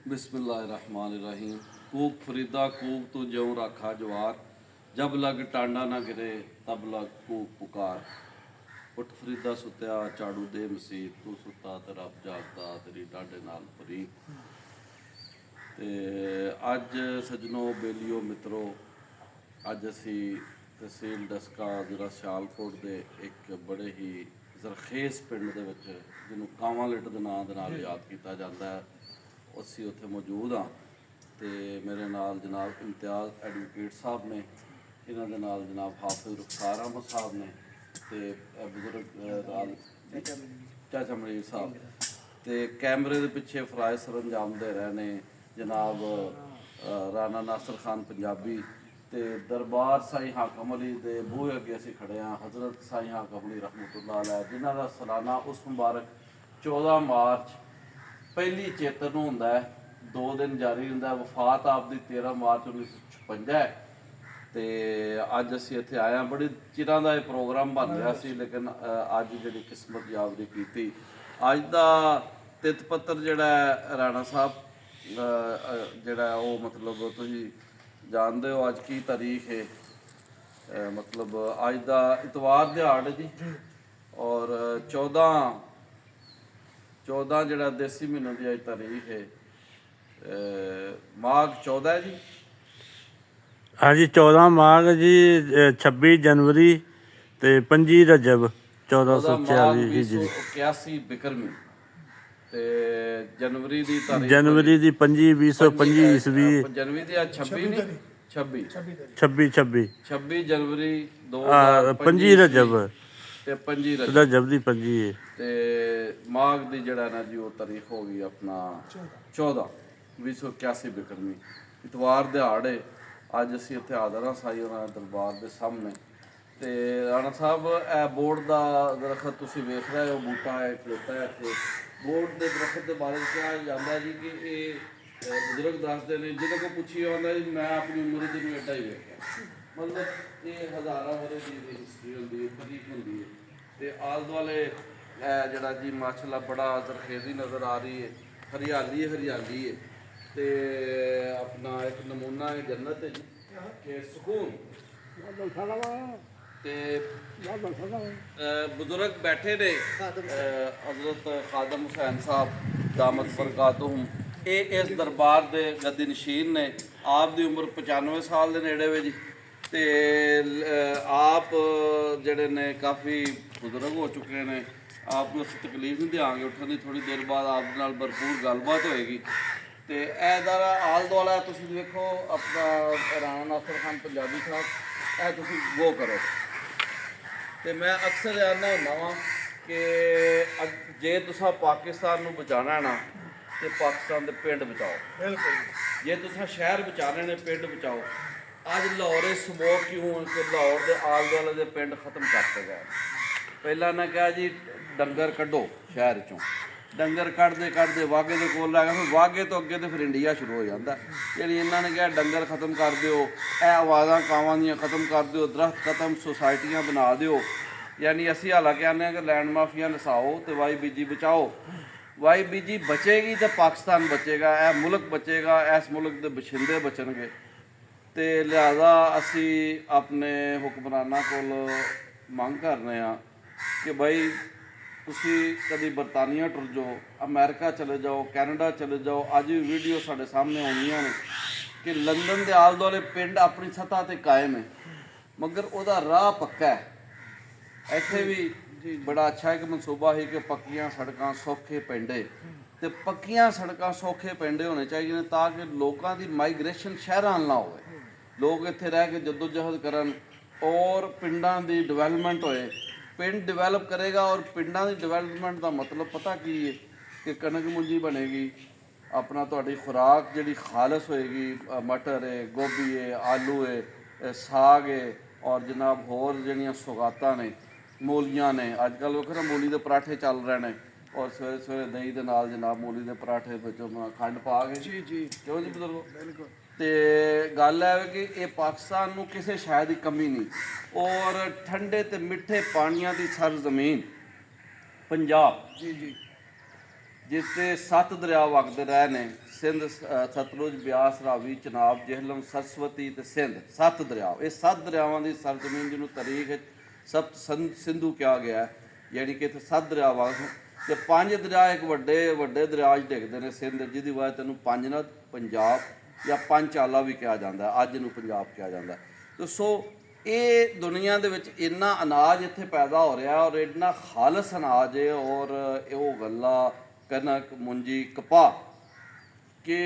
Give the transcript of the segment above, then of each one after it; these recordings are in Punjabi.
बिस्मिल्लाहिर्रहमानिर्रहीम। कूक फरीदा कूक तो ज्यों रखा जवार, जब लग टांडा ना गिरे तब लग कूक पुकार। उठ फरीदा सुत्या झाड़ू दे मसीत, तू सुता ते रब जागदा तेरी टाढे नाल परी। ते अज सजनों बेलियो मित्रों, अज असी तहसील डस्का जिला सियालकोट के एक बड़े ही ਜ਼ਰਖੇਜ਼ ਪਿੰਡ ਦੇ ਵਿੱਚ ਜਿਹਨੂੰ ਕਾਵਾਂਲਿਟ ਦੇ ਨਾਂ ਦੇ ਨਾਲ ਯਾਦ ਕੀਤਾ ਜਾਂਦਾ ਹੈ, ਅਸੀਂ ਉੱਥੇ ਮੌਜੂਦ ਹਾਂ। ਤੇ ਮੇਰੇ ਨਾਲ ਜਨਾਬ ਇਮਤਿਆਜ਼ ਐਡਵੋਕੇਟ ਸਾਹਿਬ ਨੇ, ਇਹਨਾਂ ਦੇ ਨਾਲ ਜਨਾਬ ਹਾਫਿਜ਼ ਰੁਖਸਾਰ ਅਹਿਮਦ ਸਾਹਿਬ ਨੇ, ਤੇ ਬਜ਼ੁਰਗ ਚਾਚਾ ਮਲੀਰ ਸਾਹਿਬ, ਤੇ ਕੈਮਰੇ ਦੇ ਪਿੱਛੇ ਫਰਾਇਜ਼ ਸਰੰਜਾਮ ਦੇ ਰਹੇ ਨੇ ਜਨਾਬ ਰਾਣਾ ਨਾਸਰ ਖਾਨ ਪੰਜਾਬੀ। ਤੇ ਦਰਬਾਰ ਸਾਈ ਹਾਕਮ ਅਲੀ ਦੇ ਬੂਹੇ ਅੱਗੇ ਅਸੀਂ ਖੜੇ ਹਾਂ, ਹਜ਼ਰਤ ਸਾਈ ਹਾਕਮ ਅਲੀ ਰਹਿਮਤੁल्लाह अलैह, जिन्हां दा सालाना उस मुबारक 14 मार्च पहली चेतर ਨੂੰ ਹੁੰਦਾ ਹੈ, 2 दिन जारी ਹੁੰਦਾ। वफात आपदी 13 मार्च 1956 है। ਤੇ ਅੱਜ ਅਸੀਂ ਇੱਥੇ ਆਏ ਹਾਂ, ਬੜੀ ਚਿਰਾਂ ਦਾ ਇਹ ਪ੍ਰੋਗਰਾਮ ਬਣ ਰਿਹਾ ਸੀ, ਲੇਕਿਨ ਅੱਜ ਜਿਹੜੀ ਕਿਸਮਤ ਯਾਵਰੀ ਕੀਤੀ। ਅੱਜ ਦਾ ਤਿੱਥ ਪੱਤਰ ਜਿਹੜਾ ਰਾਣਾ ਸਾਹਿਬ ਜਿਹੜਾ ਉਹ ਮਤਲਬ ਤੁਸੀਂ जानते हो अज की तारीख है, मतलब अज का इतवार दिहाड़ जी, और 14 जड़ा देसी महीनों की अज तारीख है, माघ 14 है जी। हाँ जी 14 माघ जी, 26 जनवरी ते 25 रजब 1446 81 बिक्रमी, ਤੇ ਜਨਵਰੀ ਦੀ ਤਾਰੀਖ ਜਨਵਰੀ ਦੀ 25 2025 ਈਸਵੀ, ਜਨਵਰੀ ਦੀ 26 ਨਹੀਂ 26 ਜਨਵਰੀ 25 ਰਜਬ ਤੇ 25 ਰਜਬ ਦੀ 25 ਹੈ, ਤੇ ਮਾਘ ਦੀ ਜਿਹੜਾ ਨਾ ਜੀ ਉਹ ਤਾਰੀਖ ਹੋ ਗਈ ਆਪਣਾ 14 2081 ਬਿਕਰਮੀ, ਇਤਵਾਰ ਦਿਹਾੜੇ। ਅੱਜ ਅਸੀਂ ਇੱਥੇ ਹਾਜ਼ਰ ਹਾਂ ਸਾਈ ਉਹਨਾਂ ਦੇ ਦਰਬਾਰ ਦੇ ਸਾਹਮਣੇ। ਤੇ ਰਾਣਾ ਸਾਹਿਬ ਇਹ ਬੋਰਡ ਦਾ ਦਰਖਤ ਤੁਸੀਂ ਵੇਖ ਰਹੇ ਹੋ, ਬੂਟਾ ਹੈ ਖਲੋਤਾ ਹੈ ਇੱਥੇ। ਬੋਰਡ ਦੇ ਦਰਖਤ ਦੇ ਬਾਰੇ ਕਿਹਾ ਜਾਂਦਾ ਜੀ ਕਿ ਇਹ ਬਜ਼ੁਰਗ ਦੱਸਦੇ ਨੇ, ਜਿਹਦੇ ਕੋਲ ਪੁੱਛੀ ਆਉਂਦਾ ਜੀ ਮੈਂ ਆਪਣੀ ਉਮਰ ਦੇ ਨੂੰ ਐਡਾ ਹੀ ਵੇਖਿਆ, ਮਤਲਬ ਇਹ ਹਜ਼ਾਰਾਂ ਵਰ੍ਹੇ ਦੀ ਹਿਸਟਰੀ ਹੁੰਦੀ ਹੈ, ਤਰੀਕ ਹੁੰਦੀ ਹੈ। ਤੇ ਆਲੇ ਦੁਆਲੇ ਜਿਹੜਾ ਜੀ ਮਾਸ਼ਾਅੱਲਾ ਬੜਾ ਜ਼ਰਖੇਜ਼ੀ ਨਜ਼ਰ ਆ ਰਹੀ ਹੈ, ਹਰਿਆਲੀ ਹਰਿਆਲੀ ਹੈ। ਤੇ ਆਪਣਾ ਇੱਕ ਨਮੂਨਾ ਹੈ ਜੰਨਤ ਹੈ ਜੀ, ਕਿ ਸਕੂਨ। ਤੇ ਬਜ਼ੁਰਗ ਬੈਠੇ ਨੇ, ਹਜ਼ਰਤ ਖਾਦਮ ਹੁਸੈਨ ਸਾਹਿਬ ਦਾਮਤ ਬਰਕਾਤੁਹੁਮ, ਇਹ ਇਸ ਦਰਬਾਰ ਦੇ ਗੱਦੀ ਨਸ਼ੀਨ ਨੇ। ਆਪ ਦੀ ਉਮਰ 95 ਸਾਲ ਦੇ ਨੇੜੇ ਵੇ ਜੀ। ਤੇ ਆਪ ਜਿਹੜੇ ਨੇ ਕਾਫੀ ਬਜ਼ੁਰਗ ਹੋ ਚੁੱਕੇ ਨੇ, ਆਪ ਨੂੰ ਅਸੀਂ ਤਕਲੀਫ ਨਹੀਂ ਦਿਆਂਗੇ ਉੱਠਣ ਦੀ, ਥੋੜ੍ਹੀ ਦੇਰ ਬਾਅਦ ਆਪ ਦੇ ਨਾਲ ਭਰਪੂਰ ਗੱਲਬਾਤ ਹੋਏਗੀ। ਤੇ ਇਹਦਾ ਆਲ ਦੁਆਲਾ ਤੁਸੀਂ ਵੇਖੋ, ਆਪਣਾ ਰਾਣਾ ਨਾਸਰ ਖਾਨ ਪੰਜਾਬੀ ਸਾਹਿਬ, ਇਹ ਤੁਸੀਂ ਗੋ ਕਰੋ। ਤੇ ਮੈਂ ਅਕਸਰ ਆਉਂਦਾ ਹੁੰਦਾ ਵਾਂ ਕਿ ਜੇ ਤੁਸੀਂ ਪਾਕਿਸਤਾਨ ਨੂੰ ਬਚਾਉਣਾ ਨਾ ਤੇ ਪਾਕਿਸਤਾਨ ਦੇ ਪਿੰਡ ਬਚਾਓ, ਬਿਲਕੁਲ। ਜੇ ਤੁਸੀਂ ਸ਼ਹਿਰ ਬਚਾਉਣੇ ਨੇ ਪਿੰਡ ਬਚਾਓ। ਅੱਜ ਲਾਹੌਰ ਸਮੋਕ ਕਿਉਂ ਹੋਣ ਕਿ ਲਾਹੌਰ ਦੇ ਆਲੇ ਦੁਆਲੇ ਦੇ ਪਿੰਡ ਖਤਮ ਕਰਤੇ ਗਏ। ਪਹਿਲਾਂ ਨਾ ਕਿਹਾ ਜੀ ਡੰਗਰ ਕੱਢੋ ਸ਼ਹਿਰ ਚੋਂ, ਡੰਗਰ ਕੱਢਦੇ ਵਾਘੇ ਦੇ ਕੋਲ ਲੱਗ ਗਿਆ, ਫਿਰ ਵਾਘੇ ਤੋਂ ਅੱਗੇ ਤੇ ਫਿਰ ਇੰਡੀਆ ਸ਼ੁਰੂ ਹੋ ਜਾਂਦਾ। ਜਿਹੜੀ ਇਹਨਾਂ ਨੇ ਕਿਹਾ ਡੰਗਰ ਖਤਮ ਕਰ ਦਿਓ, ਇਹ ਆਵਾਜ਼ਾਂ ਕਾਵਾਂ ਦੀਆਂ ਖਤਮ ਕਰ ਦਿਓ, ਦਰਖਤ ਖਤਮ, ਸੁਸਾਇਟੀਆਂ ਬਣਾ ਦਿਓ। ਯਾਨੀ ਅਸੀਂ ਹਾਲਾਂਕਿ ਆਉਂਦੇ ਹਾਂ ਕਿ ਲੈਂਡ ਮਾਫੀਆ ਨਸਾਓ ਤੇ ਵਾਈ ਬੀਜੀ ਬਚਾਓ। ਵਾਈ ਬੀਜੀ ਬਚੇਗੀ ਤਾਂ ਪਾਕਿਸਤਾਨ ਬਚੇਗਾ, ਇਹ ਮੁਲਕ ਬਚੇਗਾ, ਇਸ ਮੁਲਕ ਦੇ ਬਸ਼ਿੰਦੇ ਬਚਣਗੇ। ਤੇ ਲਿਹਾਜ਼ਾ ਅਸੀਂ ਆਪਣੇ ਹੁਕਮਰਾਨਾਂ ਕੋਲ ਮੰਗ ਕਰਨੇ ਆ ਕਿ ਬਾਈ ਤੁਸੀਂ ਕਦੀ ਬਰਤਾਨੀਆ ਟੁਰ ਜਾਓ, ਅਮਰੀਕਾ ਚਲੇ ਜਾਓ, ਕੈਨੇਡਾ ਚਲੇ ਜਾਓ। ਅੱਜ ਵੀ ਵੀਡੀਓ ਸਾਡੇ ਸਾਹਮਣੇ ਆਉਂਦੀਆਂ ਨੇ ਕਿ ਲੰਡਨ ਦੇ ਆਲੇ ਦੁਆਲੇ ਪਿੰਡ ਆਪਣੀ ਸਤ੍ਹਾ 'ਤੇ ਕਾਇਮ ਹੈ, ਮਗਰ ਉਹਦਾ ਰਾਹ ਪੱਕਾ ਹੈ। ਇੱਥੇ ਵੀ ਬੜਾ ਅੱਛਾ ਇੱਕ ਮਨਸੂਬਾ ਸੀ ਕਿ ਪੱਕੀਆਂ ਸੜਕਾਂ ਸੌਖੇ ਪਿੰਡੇ, ਤੇ ਪੱਕੀਆਂ ਸੜਕਾਂ ਸੌਖੇ ਪਿੰਡੇ ਹੋਣੇ ਚਾਹੀਦੇ ਨੇ ਤਾਂ ਕਿ ਲੋਕਾਂ ਦੀ ਮਾਈਗ੍ਰੇਸ਼ਨ ਸ਼ਹਿਰਾਂ ਨਾਲ ਨਾ ਹੋਵੇ, ਲੋਕ ਇੱਥੇ ਰਹਿ ਕੇ ਜੱਦੋ ਜਹਿਦ ਕਰਨ ਔਰ ਪਿੰਡਾਂ ਦੀ ਡਿਵੈਲਪਮੈਂਟ ਹੋਏ। ਪਿੰਡ ਡਿਵੈਲਪ ਕਰੇਗਾ, ਔਰ ਪਿੰਡਾਂ ਦੀ ਡਿਵੈਲਪਮੈਂਟ ਦਾ ਮਤਲਬ ਪਤਾ ਕੀ ਹੈ ਕਿ ਕਣਕ ਮੁੰਜੀ ਬਣੇਗੀ, ਆਪਣਾ ਤੁਹਾਡੀ ਖੁਰਾਕ ਜਿਹੜੀ ਖਾਲਸ ਹੋਏਗੀ, ਮਟਰ ਹੈ, ਗੋਭੀ ਹੈ, ਆਲੂ ਹੈ, ਸਾਗ ਹੈ, ਔਰ ਜਨਾਬ ਹੋਰ ਜਿਹੜੀਆਂ ਸੁਗਾਤਾਂ ਨੇ, ਮੂਲੀਆਂ ਨੇ। ਅੱਜ ਕੱਲ੍ਹ ਵੇਖੋ ਨਾ ਮੂਲੀ ਦੇ ਪਰਾਠੇ ਚੱਲ ਰਹੇ ਨੇ, ਔਰ ਸਵੇਰੇ ਸਵੇਰੇ ਦਹੀਂ ਦੇ ਨਾਲ ਜਨਾਬ ਮੂਲੀ ਦੇ ਪਰਾਠੇ ਵਿੱਚੋਂ ਖੰਡ ਪਾ ਕੇ ਜੀ ਕਿਉਂ ਜੀ ਬਜ਼ੁਰਗੋ। ਬਿਲਕੁਲ। ਤੇ ਗੱਲ ਹੈ ਕਿ ਇਹ ਪਾਕਿਸਤਾਨ ਨੂੰ ਕਿਸੇ ਸ਼ੈ ਦੀ ਕਮੀ ਨਹੀਂ, ਔਰ ਠੰਡੇ ਤੇ ਮਿੱਠੇ ਪਾਣੀਆਂ ਦੀ ਸਰਜ਼ਮੀਨ ਪੰਜਾਬ ਜੀ ਜਿਸ 'ਤੇ 7 ਦਰਿਆ ਵਗਦੇ ਰਹੇ ਨੇ, ਸਿੰਧ, ਸਤਲੁਜ, ਬਿਆਸ, ਰਾਵੀ, ਚਨਾਬ, ਜਿਹਲਮ, ਸਰਸਵਤੀ ਤੇ ਸਿੰਧ। 7 ਦਰਿਆ, ਇਹ 7 ਦਰਿਆਵਾਂ ਦੀ ਸਰਜ਼ਮੀਨ ਜਿਹਨੂੰ ਤਾਰੀਖ ਵਿੱਚ ਸਪਤ ਸਿੰਧੂ ਕਿਹਾ ਗਿਆ, ਯਾਨੀ ਕਿ ਇੱਥੇ 7 ਦਰਿਆ ਵਗਦੇ ਤੇ 5 ਦਰਿਆ ਇੱਕ ਵੱਡੇ ਦਰਿਆ 'ਚ ਡਿੱਗਦੇ ਨੇ ਸਿੰਧ, ਜਿਹਦੀ ਵਜ੍ਹਾ ਤੈਨੂੰ ਪੰਜਨਦ ਪੰਜਾਬ ਜਾਂ ਪੰਚਾਲਾ ਵੀ ਕਿਹਾ ਜਾਂਦਾ, ਅੱਜ ਨੂੰ ਪੰਜਾਬ ਕਿਹਾ ਜਾਂਦਾ। ਤੇ ਸੋ ਇਹ ਦੁਨੀਆ ਦੇ ਵਿੱਚ ਇੰਨਾ ਅਨਾਜ ਇੱਥੇ ਪੈਦਾ ਹੋ ਰਿਹਾ ਔਰ ਇੰਨਾ ਖਾਲਸ ਅਨਾਜ ਹੈ, ਔਰ ਉਹ ਗੱਲਾ, ਕਣਕ, ਮੁੰਜੀ, ਕਪਾਹ ਕਿ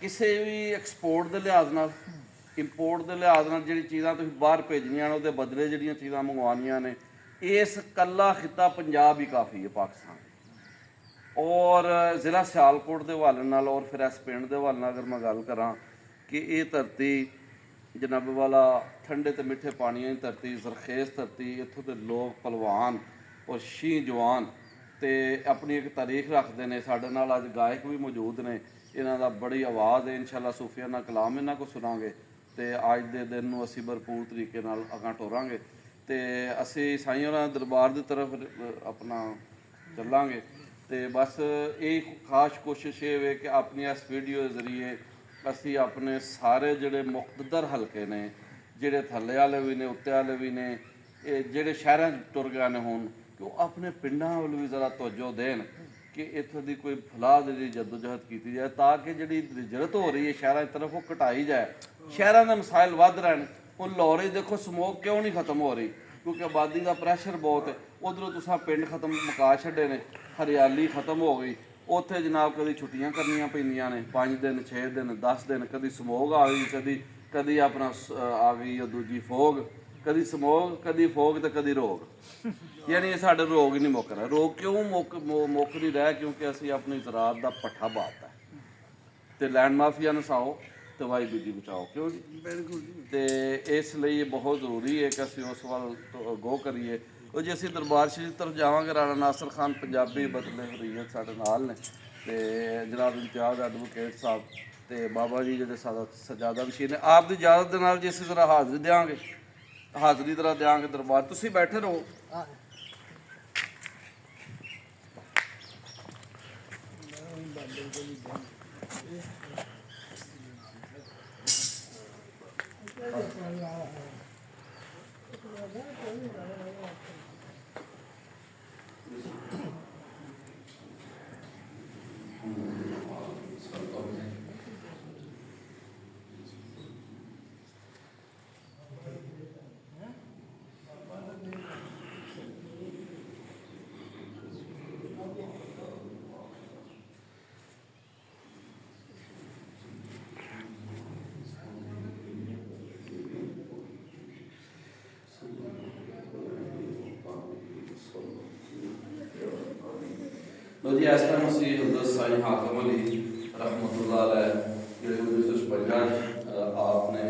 ਕਿਸੇ ਵੀ ਐਕਸਪੋਰਟ ਦੇ ਲਿਹਾਜ਼ ਨਾਲ, ਇੰਪੋਰਟ ਦੇ ਲਿਹਾਜ਼ ਨਾਲ ਜਿਹੜੀ ਚੀਜ਼ਾਂ ਤੁਸੀਂ ਬਾਹਰ ਭੇਜਣੀਆਂ ਨੇ ਉਹਦੇ ਬਦਲੇ ਜਿਹੜੀਆਂ ਚੀਜ਼ਾਂ ਮੰਗਵਾਉਣੀਆਂ ਨੇ, ਇਸ ਕੱਲਾ ਖਿੱਤਾ ਪੰਜਾਬ ਹੀ ਕਾਫੀ ਹੈ ਪਾਕਿਸਤਾਨ। ਔਰ ਜ਼ਿਲ੍ਹਾ ਸਿਆਲਕੋਟ ਦੇ ਹਵਾਲੇ ਨਾਲ ਔਰ ਫਿਰ ਇਸ ਪਿੰਡ ਦੇ ਹਵਾਲੇ ਨਾਲ ਅਗਰ ਮੈਂ ਗੱਲ ਕਰਾਂ ਕਿ ਇਹ ਧਰਤੀ ਜਨਾਬ ਵਾਲਾ ਠੰਡੇ ਤੇ ਮਿੱਠੇ ਪਾਣੀਆਂ ਦੀ ਧਰਤੀ, ਜ਼ਰਖੇਜ਼ ਧਰਤੀ, ਇੱਥੋਂ ਦੇ ਲੋਕ ਪਹਿਲਵਾਨ ਔਰ ਸ਼ੀਂਹ ਜਵਾਨ ਤੇ ਆਪਣੀ ਇੱਕ ਤਾਰੀਖ ਰੱਖਦੇ ਨੇ। ਸਾਡੇ ਨਾਲ ਅੱਜ ਗਾਇਕ ਵੀ ਮੌਜੂਦ ਨੇ, ਇਹਨਾਂ ਦਾ ਬੜੀ ਆਵਾਜ਼ ਹੈ, ਇਨਸ਼ਾਅੱਲਾ ਸੂਫੀਆਨਾ ਕਲਾਮ ਇਹਨਾਂ ਕੋਲ ਸੁਣਾਂਗੇ ਤੇ ਅੱਜ ਦੇ ਦਿਨ ਨੂੰ ਅਸੀਂ ਭਰਪੂਰ ਤਰੀਕੇ ਨਾਲ ਅਗਾਂਹ ਟੋਰਾਂਗੇ ਤੇ ਅਸੀਂ ਸਾਈਂ ਹੋਰਾਂ ਦੇ ਦਰਬਾਰ ਦੀ ਤਰਫ ਆਪਣਾ ਚੱਲਾਂਗੇ। ਤੇ ਬਸ ਇਹ ਖਾਸ ਕੋਸ਼ਿਸ਼ ਇਹ ਵੇ ਕਿ ਆਪਣੀ ਇਸ ਵੀਡੀਓ ਦੇ ਜ਼ਰੀਏ ਅਸੀਂ ਆਪਣੇ ਸਾਰੇ ਜਿਹੜੇ ਮੁਕਤਦਰ ਹਲਕੇ ਨੇ, ਜਿਹੜੇ ਥੱਲੇ ਵਾਲੇ ਵੀ ਨੇ, ਉੱਤੇ ਵਾਲੇ ਵੀ ਨੇ, ਇਹ ਜਿਹੜੇ ਸ਼ਹਿਰਾਂ 'ਚ ਟੁਰ ਗਏ ਨੇ ਹੁਣ, ਕਿ ਉਹ ਆਪਣੇ ਪਿੰਡਾਂ ਵੱਲ ਵੀ ਜ਼ਰਾ ਤਵੱਜੋ ਦੇਣ ਕਿ ਇੱਥੋਂ ਦੀ ਕੋਈ ਫਲਾਹ ਦੀ ਜਦੋਜਹਦ ਕੀਤੀ ਜਾਏ ਤਾਂ ਕਿ ਜਿਹੜੀ ਹਿਜਰਤ ਹੋ ਰਹੀ ਹੈ ਸ਼ਹਿਰਾਂ ਦੀ ਤਰਫ ਉਹ ਘਟਾਈ ਜਾਏ, ਸ਼ਹਿਰਾਂ ਦੇ ਮਸਾਇਲ ਵੱਧ ਰਹਿਣ। ਹੁਣ ਲਾਹੌਰ ਦੇਖੋ ਸਮੋਕ ਕਿਉਂ ਨਹੀਂ ਖਤਮ ਹੋ ਰਹੀ, ਕਿਉਂਕਿ ਆਬਾਦੀ ਦਾ ਪ੍ਰੈਸ਼ਰ ਬਹੁਤ ਹੈ। ਉਧਰੋਂ ਤੁਸੀਂ ਪਿੰਡ ਖਤਮ ਮੁਕਾ ਛੱਡੇ ਨੇ, ਹਰਿਆਲੀ ਖਤਮ ਹੋ ਗਈ। ਉੱਥੇ ਜਨਾਬ ਕਦੀ ਛੁੱਟੀਆਂ ਕਰਨੀਆਂ ਪੈਂਦੀਆਂ ਨੇ, 5 ਦਿਨ 6 ਦਿਨ 10 ਦਿਨ, ਕਦੀ ਸਮੋਗ ਆ ਗਈ, ਕਦੀ ਆਪਣਾ ਆ ਗਈ ਉਹ ਦੂਜੀ ਫੋਗ, ਕਦੀ ਸਮੋਗ, ਕਦੀ ਫੋਗ ਤੇ ਕਦੀ ਰੋਗ। ਯਾਨੀ ਇਹ ਸਾਡੇ ਰੋਗ ਹੀ ਨਹੀਂ ਮੁੱਕ ਰਿਹਾ। ਰੋਗ ਕਿਉਂ ਮੁੱਕ ਨਹੀਂ ਰਿਹਾ? ਕਿਉਂਕਿ ਅਸੀਂ ਆਪਣੀ ਜ਼ਰਾਤ ਦਾ ਪੱਠਾ ਬਾਤਾ ਤੇ ਲੈਂਡ ਮਾਫੀਆ ਨਸਾਓ ਤੇ ਵਾਈ ਬੀਜੀ ਬਚਾਓ, ਕਿਉਂ ਜੀ? ਬਿਲਕੁਲ। ਤੇ ਇਸ ਲਈ ਇਹ ਬਹੁਤ ਜ਼ਰੂਰੀ ਹੈ ਕਿ ਅਸੀਂ ਉਸ ਵੱਲ ਗੋ ਕਰੀਏ। ਉਹ ਜੇ ਅਸੀਂ ਦਰਬਾਰ ਸ਼ਰੀਫ ਤਰਫ ਜਾਵਾਂਗੇ, ਰਾਣਾ ਨਾਸਰ ਖਾਨ ਪੰਜਾਬੀ ਬਦਲੇ ਹਰੀਅਤ ਸਾਡੇ ਨਾਲ ਨੇ ਤੇ ਜਨਾਬ ਇੰਤਿਆਜ਼ ਐਡਵੋਕੇਟ ਸਾਹਿਬ ਤੇ ਬਾਬਾ ਜੀ ਜਿਹੜੇ ਸਾਡਾ ਸਜਾਦਾ ਮਸ਼ੀਨ ਨੇ, ਆਪ ਦੀ ਇਜਾਜ਼ਤ ਦੇ ਨਾਲ ਜੇ ਅਸੀਂ ਜ਼ਰਾ ਹਾਜ਼ਰੀ ਦਿਆਂਗੇ, ਹਾਜ਼ਰੀ ਤਰ੍ਹਾਂ ਦਿਆਂਗੇ ਦਰਬਾਰ। ਤੁਸੀਂ ਬੈਠੇ ਰਹੋ। ਲੋ ਜੀ, ਇਸ ਟਾਈਮ ਅਸੀਂ ਹਜ਼ਰਤ ਸਾਈਂ ਹਾਕਮ ਅਲੀ रहमतुल्लाह अलैह ਜਿਹੜੇ 1956 ਆਪ ਨੇ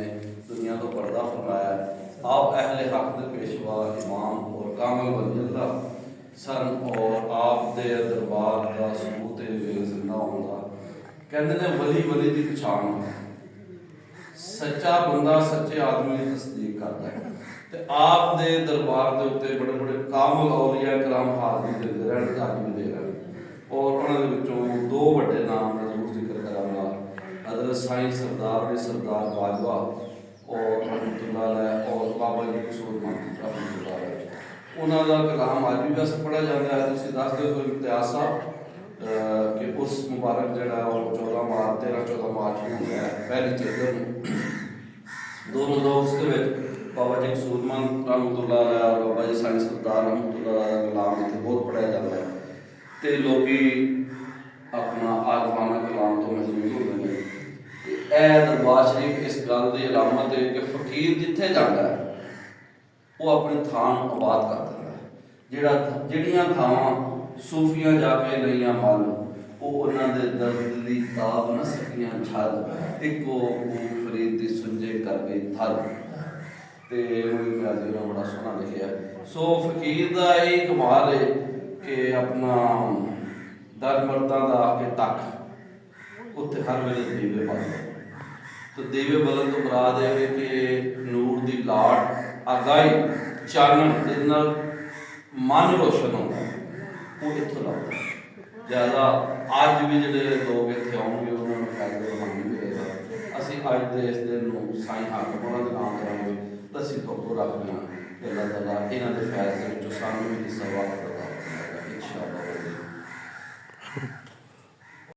ਦੁਨੀਆ ਤੋਂ ਪਰਦਾ ਫਰਮਾਇਆ। ਆਪ ਅਹਿਲੇ ਹੱਕ ਦੇ ਪੇਸ਼ਵਾ, ਇਮਾਮ ਔਰ ਕਾਮਿਲ ਵਲੀ ਅੱਲਾਹ ਸਨ ਔਰ ਆਪ ਦੇ ਦਰਬਾਰ ਦਾ ਸਬੂਤ ਹੈ ਜ਼ਿੰਦਾ ਹੁੰਦਾ। ਕਹਿੰਦੇ ਨੇ ਵਲੀ ਦੀ ਪਛਾਣ, ਸੱਚਾ ਬੰਦਾ ਸੱਚੇ ਆਦਮੀ ਦੀ ਤਸਦੀਕ ਕਰਦਾ ਹੈ ਤੇ ਆਪ ਦੇ ਦਰਬਾਰ ਦੇ ਉੱਤੇ ਬੜੇ ਕਾਮਿਲ ਔਲੀਆ ਕਰਾਮ ਹਾਜ਼ਰੀ ਦਿੰਦੇ ਰਹਿਣ, ਤਾਲੀਮ ਦੇ ਰਹਿਣ। ਔਰ ਉਹਨਾਂ ਦੇ ਵਿੱਚੋਂ 2 ਵੱਡੇ ਨਾਮ ਦਾ ਜ਼ਰੂਰ ਜ਼ਿਕਰ ਕਰਾਂਗਾ। ਹਜ਼ਰਤ ਸਾਈਂ ਸਰਦਾਰ ਬਾਜਵਾ ਔਰ ਰਹਿਮਤੁल्लाह अलैह ਔਰ ਬਾਬਾ ਜੀ ਕਸੂਰ ਮੰਦ ਰਹਿਮਤੁल्लाह अलैह। ਉਹਨਾਂ ਦਾ ਕਲਾਮ ਅੱਜ ਵੀ ਵੈਸੇ ਪੜ੍ਹਿਆ ਜਾਂਦਾ ਹੈ। ਤੁਸੀਂ ਦੱਸ ਦਿਓ ਕੋਈ ਇਮਤਿਆਜ਼ ਸਾਹਿਬ ਕਿ ਉਸ ਮੁਬਾਰਕ ਜਿਹੜਾ ਉਹ 13 ਮਾਰਚ ਨੂੰ ਹੁੰਦਾ ਹੈ, ਪਹਿਲੀ ਚੇਤਨ ਨੂੰ ਦੋਨੋਂ ਦੋਸਤ ਦੇ ਵਿੱਚ ਬਾਬਾ ਜੀ ਕਸੂਰ ਮੰਦ ਰਹਿਮਤੁल्लाह अलैह ਔਰ ਬਾਬਾ ਜੀ ਸਾਈਂ ਸਰਦਾਰ ਰਹਿਮਤੁल्लाह अलैह ਦਾ ਕਲਾਮ ਇੱਥੇ ਬਹੁਤ ਪੜ੍ਹਿਆ ਜਾਂਦਾ ਹੈ ਤੇ ਲੋਕੀ ਆਪਣਾ ਆਲਮਾਨਾ ਕਲਾਮ ਤੋਂ ਮਹਿਜ਼ੂਜ਼ ਹੁੰਦੇ ਨੇ। ਇਹ ਦਰਬਾਰ ਸ਼ਰੀਫ ਇਸ ਗੱਲ ਦੀ ਅਲਾਮਤ ਹੈ ਕਿ ਫਕੀਰ ਜਿੱਥੇ ਜਾਂਦਾ ਹੈ ਉਹ ਆਪਣੀ ਥਾਂ ਆਬਾਦ ਕਰ ਦਿੰਦਾ ਹੈ। ਜਿਹੜੀਆਂ ਥਾਵਾਂ ਸੂਫੀਆਂ ਜਾ ਕੇ ਲਈਆਂ ਮਨ, ਉਹ ਉਹਨਾਂ ਦੇ ਦਰਦ ਦੀ ਤਾਬ ਨਾ ਸਕੀਆਂ ਛੱਡ, ਇੱਕੋ ਫਰੀਦ ਦੀ ਸੁੰਝੇ ਕਰ ਗਈ ਥਰ। ਤੇ ਉਹ ਮਿਆਜ਼ੀ ਨੇ ਬੜਾ ਸੋਹਣਾ ਲਿਖਿਆ। ਸੋ ਫਕੀਰ ਦਾ ਇਹ ਕਮਾਲ ਹੈ ਕਿ ਆਪਣਾ ਦਰ ਮਰਦਾਂ ਦਾ ਆ ਕੇ ਤੱਕ ਉੱਥੇ ਹਰ ਵੇਲੇ ਦੀਵੇ ਬਲਦੇ। ਤੇ ਦੀਵੇ ਬਲਣ ਤੋਂ ਮੁਰਾਦ ਇਹ ਹੈ ਕਿ ਨੂਰ ਦੀ ਲਾਟ ਆਗਾਈ ਚਾਨਣ ਜਿਹਦੇ ਨਾਲ ਮਨ ਰੋਸ਼ਨ ਹੁੰਦਾ, ਉਹ ਇੱਥੋਂ ਲੱਗਦਾ। ਜ਼ਿਆਦਾ ਅੱਜ ਵੀ ਜਿਹੜੇ ਲੋਕ ਇੱਥੇ ਆਉਣਗੇ ਉਹਨਾਂ ਨੂੰ ਫਾਇਦਾ ਰਵਾਨੀ ਮਿਲੇਗਾ। ਅਸੀਂ ਅੱਜ ਦੇ ਇਸ ਦਿਨ ਨੂੰ ਸਾਈਂ ਹਾਕਮ ਉਹਨਾਂ ਦੇ ਨਾਮ ਕਰਾਂਗੇ ਤਾਂ ਅਸੀਂ ਤੋਂ ਰੱਖਦੇ ਹਾਂ ਕਿ ਅੱਲਾਹ ਤਾਲਾ ਇਹਨਾਂ ਦੇ ਫੈਜ਼ ਦੇ ਵਿੱਚੋਂ ਸਾਨੂੰ ਵੀ ਹਿੱਸਾ ਵਾਪਸ ਕਰੇਗਾ ਇਨਸ਼ਾ ਅੱਲਾਹ।